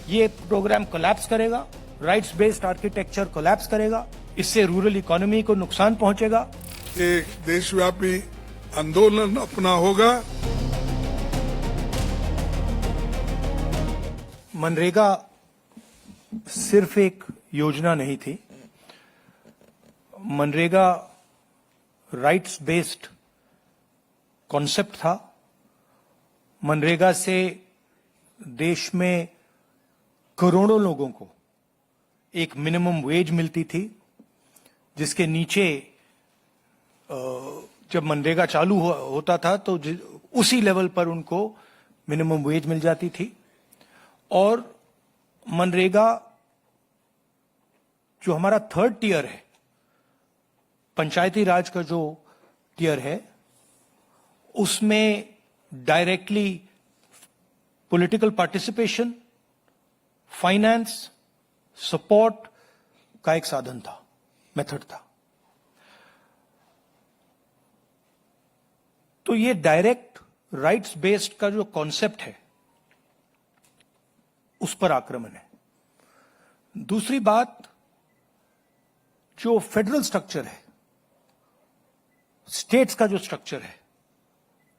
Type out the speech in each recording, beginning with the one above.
ये programme collapse करेगा, rights based architecture collapse करेगा, इससे रूरल इकोनॉमी को नुकसान पहुंचेगा। एक देशव्यापी आंदोलन अपना होगा। मनरेगा सिर्फ एक योजना नहीं थी, मनरेगा राइट्स बेस्ड कॉन्सेप्ट था। मनरेगा से देश में करोड़ों लोगों को एक मिनिमम वेज मिलती थी, जिसके नीचे जब मनरेगा चालू होता था तो उसी लेवल पर उनको मिनिमम वेज मिल जाती थी। और मनरेगा जो हमारा थर्ड टियर है, पंचायती राज का जो टियर है, उसमें directly political participation, finance, support का एक साधन था, मेथड था। तो ये डायरेक्ट राइट्स बेस्ड का जो कॉन्सेप्ट है, उस पर आक्रमण है। दूसरी बात, जो फेडरल स्ट्रक्चर है, स्टेट्स का जो स्ट्रक्चर है,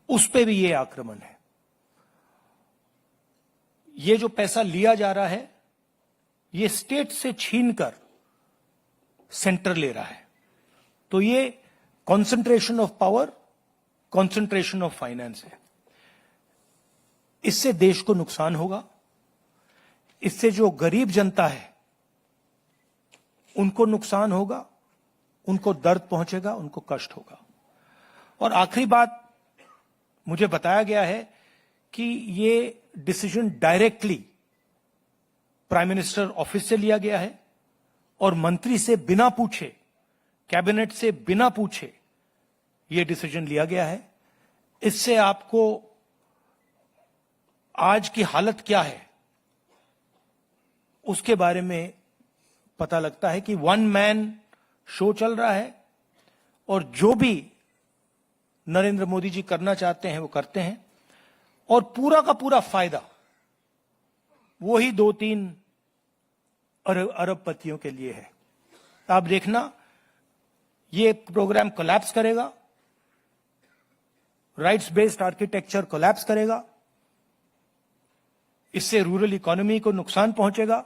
उस पे भी ये आक्रमण है। ये जो पैसा लिया जा रहा है, ये स्टेट से छीनकर सेंटर ले रहा है। तो ये concentration of power, concentration of finance है। इससे देश को नुकसान होगा। इससे जो गरीब जनता है उनको नुकसान होगा, उनको दर्द पहुंचेगा, उनको कष्ट होगा। और आखिरी बात, मुझे बताया गया है कि ये decision directly prime minister office से लिया गया है और मंत्री से बिना पूछे, कैबिनेट से बिना पूछे ये डिसीजन लिया गया है। इससे आपको आज की हालत क्या है उसके बारे में पता लगता है कि वन मैन शो चल रहा है और जो भी नरेंद्र मोदी जी करना चाहते हैं वो करते हैं, और पूरा का पूरा फायदा वही 2-3 अरबपतियों के लिए है। आप देखना, ये प्रोग्राम कोलैप्स करेगा, राइट्स बेस्ड आर्किटेक्चर कोलैप्स करेगा, इससे रूरल इकोनॉमी को नुकसान पहुंचेगा,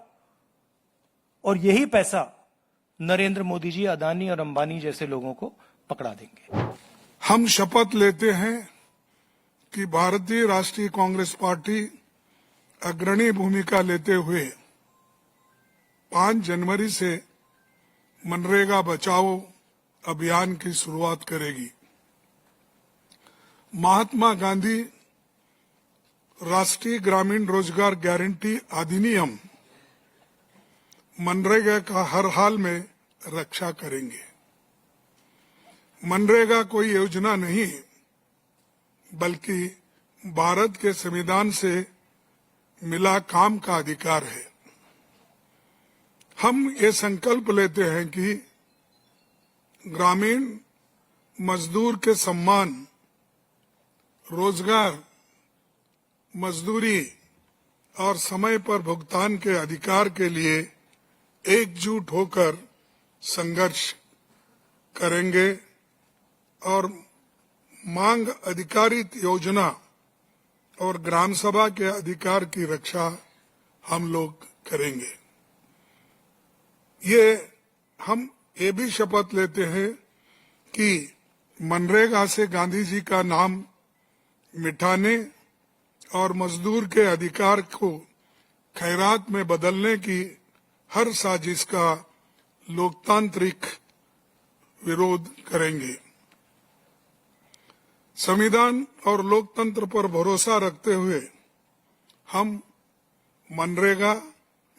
और यही पैसा नरेंद्र मोदी जी, अदानी और अंबानी जैसे लोगों को पकड़ा देंगे। हम शपथ लेते हैं कि भारतीय राष्ट्रीय कांग्रेस पार्टी अग्रणी भूमिका लेते हुए 5 जनवरी से मनरेगा बचाओ अभियान की शुरुआत करेगी। महात्मा गांधी राष्ट्रीय ग्रामीण रोजगार गारंटी अधिनियम मनरेगा का हर हाल में रक्षा करेंगे। मनरेगा कोई योजना नहीं, बल्कि भारत के संविधान से मिला काम का अधिकार है। हम ये संकल्प लेते हैं कि ग्रामीण मजदूर के सम्मान, रोजगार, मजदूरी और समय पर भुगतान के अधिकार के लिए एकजुट होकर संघर्ष करेंगे और मांग आधारित योजना और ग्राम सभा के अधिकार की रक्षा हम लोग करेंगे। हम ये भी शपथ लेते हैं कि मनरेगा से गांधी जी का नाम मिटाने और मजदूर के अधिकार को खैरात में बदलने की हर साजिश का लोकतांत्रिक विरोध करेंगे। संविधान और लोकतंत्र पर भरोसा रखते हुए हम मनरेगा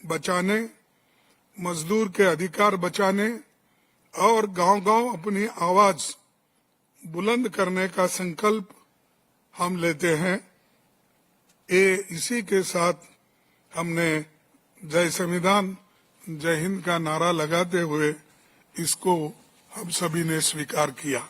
बचाने, मजदूर के अधिकार बचाने और गांव-गांव अपनी आवाज बुलंद करने का संकल्प हम लेते हैं। इसी के साथ हमने जय संविधान, जय हिंद का नारा लगाते हुए इसको हम सभी ने स्वीकार किया।